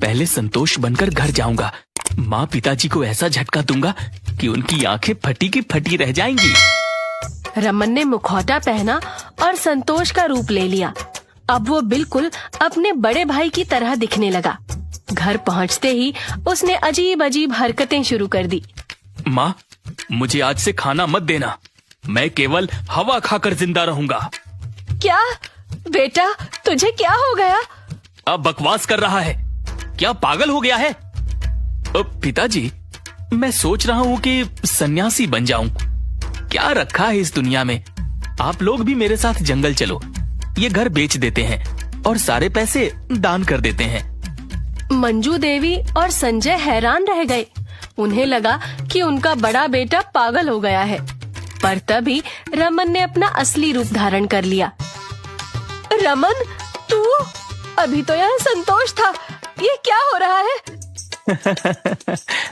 पहले संतोष बनकर घर जाऊंगा। माँ पिताजी को ऐसा झटका दूंगा कि उनकी आंखें फटी की फटी रह जाएंगी। रमन ने मुखौटा पहना और संतोष का रूप ले लिया। अब वो बिल्कुल अपने बड़े भाई की तरह दिखने लगा। घर पहुंचते ही उसने अजीब अजीब हरकतें शुरू कर दी। माँ, मुझे आज से खाना मत देना। मैं केवल हवा खाकर जिंदा रहूंगा। क्या बेटा, तुझे क्या हो गया? अब बकवास कर रहा है, क्या पागल हो गया है? पिताजी, मैं सोच रहा हूँ कि सन्यासी बन जाऊं। क्या रखा है इस दुनिया में। आप लोग भी मेरे साथ जंगल चलो। ये घर बेच देते हैं और सारे पैसे दान कर देते हैं। मंजू देवी और संजय हैरान रह गए। उन्हें लगा कि उनका बड़ा बेटा पागल हो गया है। पर तभी रमन ने अपना असली रूप धारण कर लिया। रमन, तू? अभी तो यहाँ संतोष था, ये क्या हो रहा है?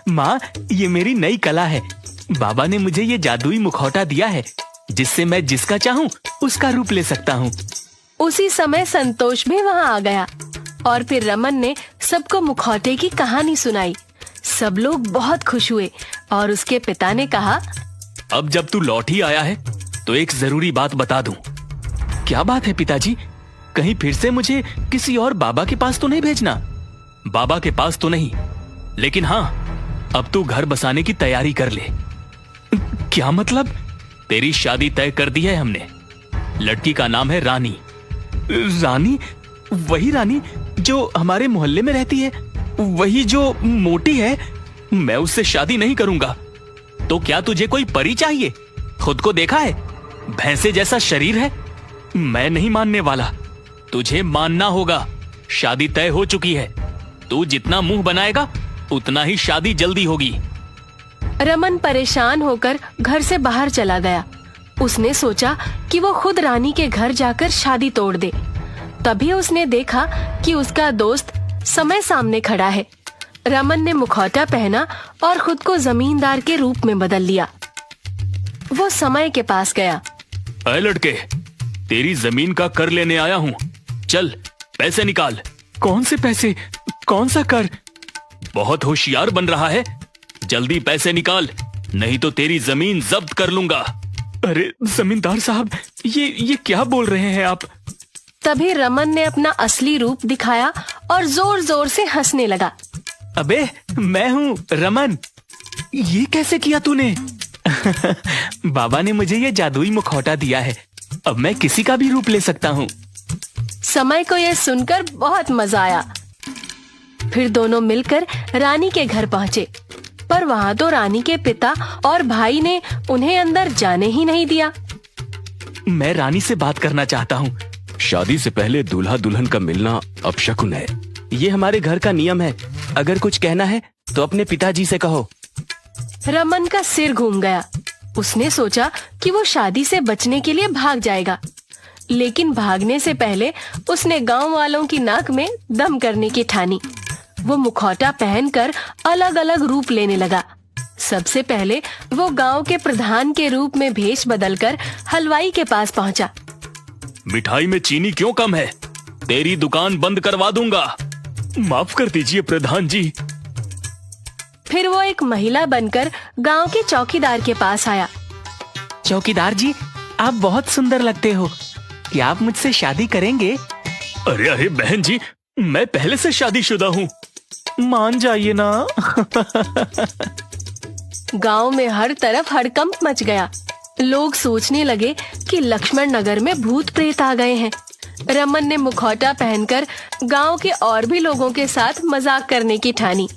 माँ, ये मेरी नई कला है। बाबा ने मुझे ये जादुई मुखौटा दिया है, जिससे मैं जिसका चाहूँ उसका रूप ले सकता हूँ। उसी समय संतोष भी वहाँ आ गया और फिर रमन ने सबको मुखौटे की कहानी सुनाई। सब लोग बहुत खुश हुए और उसके पिता ने कहा, अब जब तू लौट ही आया है तो एक जरूरी बात बता दूं। क्या बात है पिताजी? कहीं फिर से मुझे किसी और बाबा के पास तो नहीं भेजना? बाबा के पास तो नहीं, लेकिन हाँ, अब तू घर बसाने की तैयारी कर ले। क्या मतलब? तेरी शादी तय कर दी है हमने। लड़की का नाम है रानी। रानी? वही रानी जो हमारे मोहल्ले में रहती है, वही जो मोटी है? मैं उससे शादी नहीं करूंगा। तो क्या तुझे कोई परी चाहिए? खुद को देखा है, भैंसे जैसा शरीर है। मैं नहीं मानने वाला, तुझे मानना होगा। शादी तय हो चुकी है। तू जितना मुंह बनाएगा उतना ही शादी जल्दी होगी। रमन परेशान होकर घर से बाहर चला गया। उसने सोचा कि वो खुद रानी के घर जाकर शादी तोड़ दे। तभी उसने देखा कि उसका दोस्त समय सामने खड़ा है। रमन ने मुखौटा पहना और खुद को जमींदार के रूप में बदल लिया। वो समय के पास गया। अरे लड़के, तेरी जमीन का कर लेने आया हूँ। चल, पैसे निकाल। कौन से पैसे? कौन सा कर? बहुत होशियार बन रहा है। जल्दी पैसे निकाल, नहीं तो तेरी जमीन जब्त कर लूंगा। अरे जमींदार साहब, ये क्या बोल रहे हैं आप? तभी रमन ने अपना असली रूप दिखाया और जोर जोर से हंसने लगा। अबे, मैं हूँ रमन। ये कैसे किया तूने? बाबा ने मुझे ये जादुई मुखौटा दिया है। अब मैं किसी का भी रूप ले सकता हूँ। समय को यह सुनकर बहुत मजा आया। फिर दोनों मिलकर रानी के घर पहुँचे, पर वहाँ तो रानी के पिता और भाई ने उन्हें अंदर जाने ही नहीं दिया। मैं रानी से बात करना चाहता हूँ। शादी से पहले दूल्हा दुल्हन का मिलना अपशकुन है। ये हमारे घर का नियम है। अगर कुछ कहना है तो अपने पिताजी से कहो। रमन का सिर घूम गया। उसने सोचा कि वो शादी से बचने के लिए भाग जाएगा, लेकिन भागने से पहले उसने गांव वालों की नाक में दम करने की ठानी। वो मुखौटा पहनकर अलग अलग रूप लेने लगा। सबसे पहले वो गांव के प्रधान के रूप में भेष बदलकर हलवाई के पास पहुंचा। मिठाई में चीनी क्यों कम है? तेरी दुकान बंद करवा दूंगा। माफ कर दीजिए प्रधान जी। फिर वो एक महिला बनकर गांव के चौकीदार के पास आया। चौकीदार जी, आप बहुत सुंदर लगते हो। क्या आप मुझसे शादी करेंगे? अरे अरे बहन जी, मैं पहले से शादीशुदा हूँ। मान जाइए ना। गांव में हर तरफ हड़कंप मच गया। लोग सोचने लगे कि लक्ष्मण नगर में भूत प्रेत आ गए हैं। रमन ने मुखौटा पहनकर गांव के और भी लोगों के साथ मजाक करने की ठानी।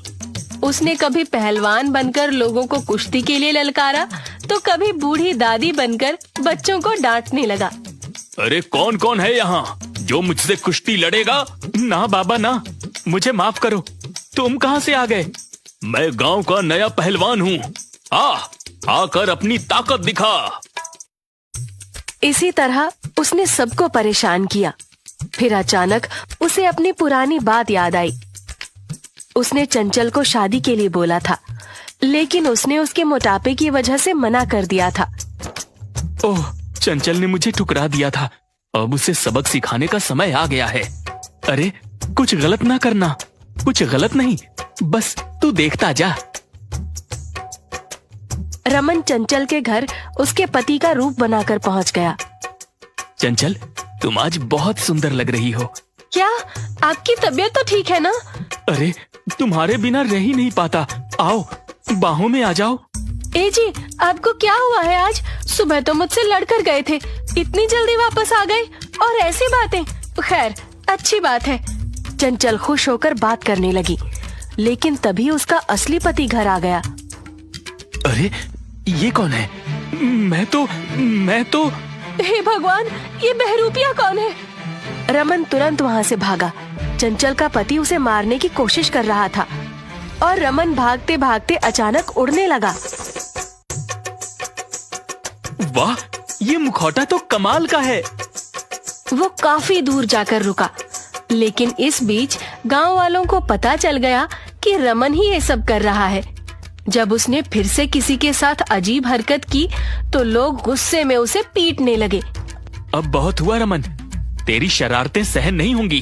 उसने कभी पहलवान बनकर लोगों को कुश्ती के लिए ललकारा, तो कभी बूढ़ी दादी बनकर बच्चों को डांटने लगा। अरे कौन कौन है यहाँ जो मुझसे कुश्ती लड़ेगा? ना बाबा ना, मुझे माफ करो। तुम कहाँ से आ गए? मैं गांव का नया पहलवान हूँ। आकर अपनी ताकत दिखा। इसी तरह उसने सबको परेशान किया। फिर अचानक उसे अपनी पुरानी बात याद आई। उसने चंचल को शादी के लिए बोला था, लेकिन उसने उसके मोटापे की वजह से मना कर दिया था। ओह, चंचल ने मुझे ठुकरा दिया था। अब उसे सबक सिखाने का समय आ गया है। अरे कुछ गलत ना करना। कुछ गलत नहीं, बस तू देखता जा। रमन चंचल के घर उसके पति का रूप बनाकर पहुंच गया। चंचल, तुम आज बहुत सुंदर लग रही हो। क्या आपकी तबीयत तो ठीक है ना? अरे, तुम्हारे बिना रह ही नहीं पाता। आओ, बाहों में आ जाओ। ए जी, आपको क्या हुआ है आज? सुबह तो मुझसे लड़कर गए थे, इतनी जल्दी वापस आ गए और ऐसी बातें। खैर, अच्छी बात है। चंचल खुश होकर बात करने लगी, लेकिन तभी उसका असली पति घर आ गया। अरे, ये कौन है? मैं तो हे भगवान, ये बहरूपिया कौन है? रमन तुरंत वहाँ से भागा। चंचल का पति उसे मारने की कोशिश कर रहा था और रमन भागते भागते अचानक उड़ने लगा। वाह, ये मुखौटा तो कमाल का है। वो काफी दूर जाकर रुका, लेकिन इस बीच गांव वालों को पता चल गया कि रमन ही ये सब कर रहा है। जब उसने फिर से किसी के साथ अजीब हरकत की तो लोग गुस्से में उसे पीटने लगे। अब बहुत हुआ रमन, तेरी शरारतें सहन नहीं होंगी।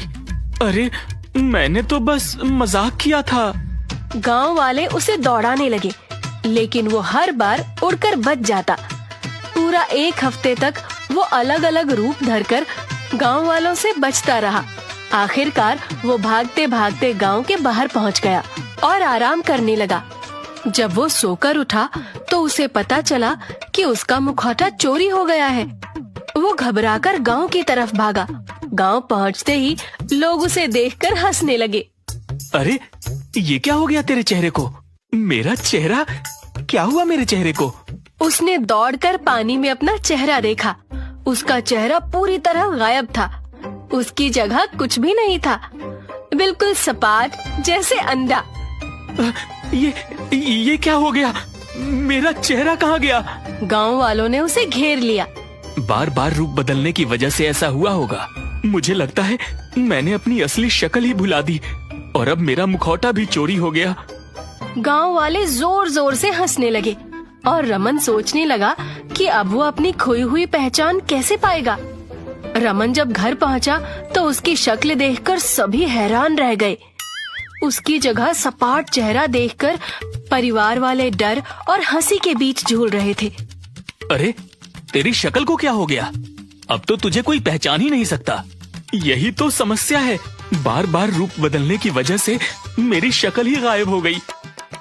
अरे, मैंने तो बस मजाक किया था। गांव वाले उसे दौड़ाने लगे, लेकिन वो हर बार उड़कर बच जाता। पूरा 1 हफ्ते तक वो अलग अलग रूप धरकर गांव वालों से बचता रहा। आखिरकार वो भागते भागते गांव के बाहर पहुंच गया और आराम करने लगा। जब वो सोकर उठा तो उसे पता चला कि उसका मुखौटा चोरी हो गया है। वो घबराकर गांव की तरफ भागा। गांव पहुंचते ही लोग उसे देखकर हंसने लगे। अरे, ये क्या हो गया तेरे चेहरे को? मेरा चेहरा? क्या हुआ मेरे चेहरे को? उसने दौड़कर पानी में अपना चेहरा देखा। उसका चेहरा पूरी तरह गायब था। उसकी जगह कुछ भी नहीं था, बिल्कुल सपाट जैसे अंडा। ये क्या हो गया? मेरा चेहरा कहाँ गया? गांव वालों ने उसे घेर लिया। बार बार रूप बदलने की वजह से ऐसा हुआ होगा। मुझे लगता है मैंने अपनी असली शक्ल ही भुला दी और अब मेरा मुखौटा भी चोरी हो गया। गांव वाले जोर जोर से हंसने लगे और रमन सोचने लगा कि अब वो अपनी खोई हुई पहचान कैसे पाएगा। रमन जब घर पहुंचा तो उसकी शक्ल देखकर सभी हैरान रह गए। उसकी जगह सपाट चेहरा देखकर परिवार वाले डर और हंसी के बीच झूल रहे थे। अरे, तेरी शक्ल को क्या हो गया? अब तो तुझे कोई पहचान ही नहीं सकता। यही तो समस्या है, बार बार रूप बदलने की वजह से मेरी शक्ल ही गायब हो गई।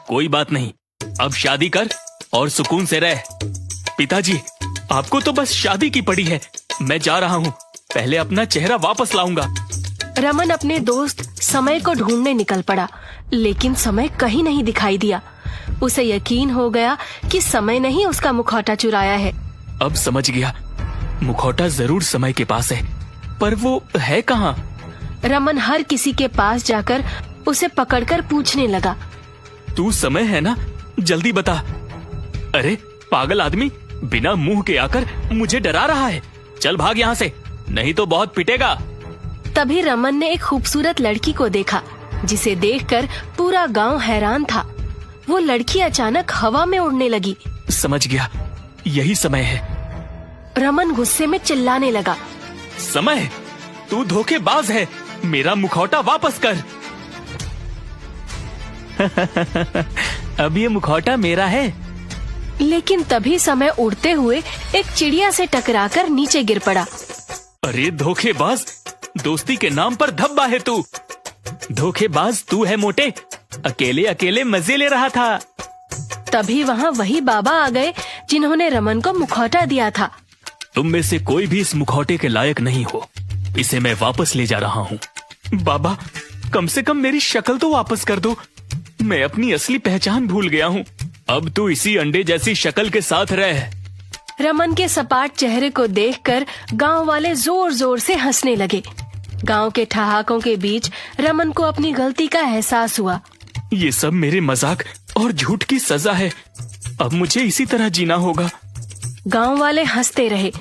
कोई बात नहीं, अब शादी कर और सुकून से रह। पिताजी, आपको तो बस शादी की पड़ी है। मैं जा रहा हूँ, पहले अपना चेहरा वापस लाऊंगा। रमन अपने दोस्त समय को ढूंढने निकल पड़ा, लेकिन समय कहीं नहीं दिखाई दिया। उसे यकीन हो गया कि समय ने ही उसका मुखौटा चुराया है। अब समझ गया, मुखौटा जरूर समय के पास है, पर वो है कहाँ? रमन हर किसी के पास जाकर उसे पकड़कर पूछने लगा। तू समय है ना? जल्दी बता। अरे पागल आदमी, बिना मुंह के आकर मुझे डरा रहा है। चल भाग यहाँ से, नहीं तो बहुत पिटेगा। तभी रमन ने एक खूबसूरत लड़की को देखा, जिसे देखकर पूरा गांव हैरान था। वो लड़की अचानक हवा में उड़ने लगी। समझ गया, यही समय है। रमन गुस्से में चिल्लाने लगा। समय, तू धोखेबाज है, मेरा मुखौटा वापस कर। अब ये मुखौटा मेरा है। लेकिन तभी समय उड़ते हुए एक चिड़िया से टकराकर नीचे गिर पड़ा। अरे धोखेबाज, दोस्ती के नाम पर धब्बा है तू। धोखेबाज तू है मोटे, अकेले अकेले मजे ले रहा था। तभी वहाँ वही बाबा आ गए जिन्होंने रमन को मुखौटा दिया था। तुम में से कोई भी इस मुखौटे के लायक नहीं हो, इसे मैं वापस ले जा रहा हूँ। बाबा, कम से कम मेरी शक्ल तो वापस कर दो, मैं अपनी असली पहचान भूल गया हूँ। अब तू इसी अंडे जैसी शक्ल के साथ रह। रमन के सपाट चेहरे को देखकर गांव वाले जोर जोर से हंसने लगे। गांव के ठहाकों के बीच रमन को अपनी गलती का एहसास हुआ। ये सब मेरे मजाक और झूठ की सजा है, अब मुझे इसी तरह जीना होगा। गांव वाले हंसते रहे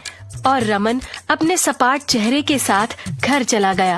और रमन अपने सपाट चेहरे के साथ घर चला गया।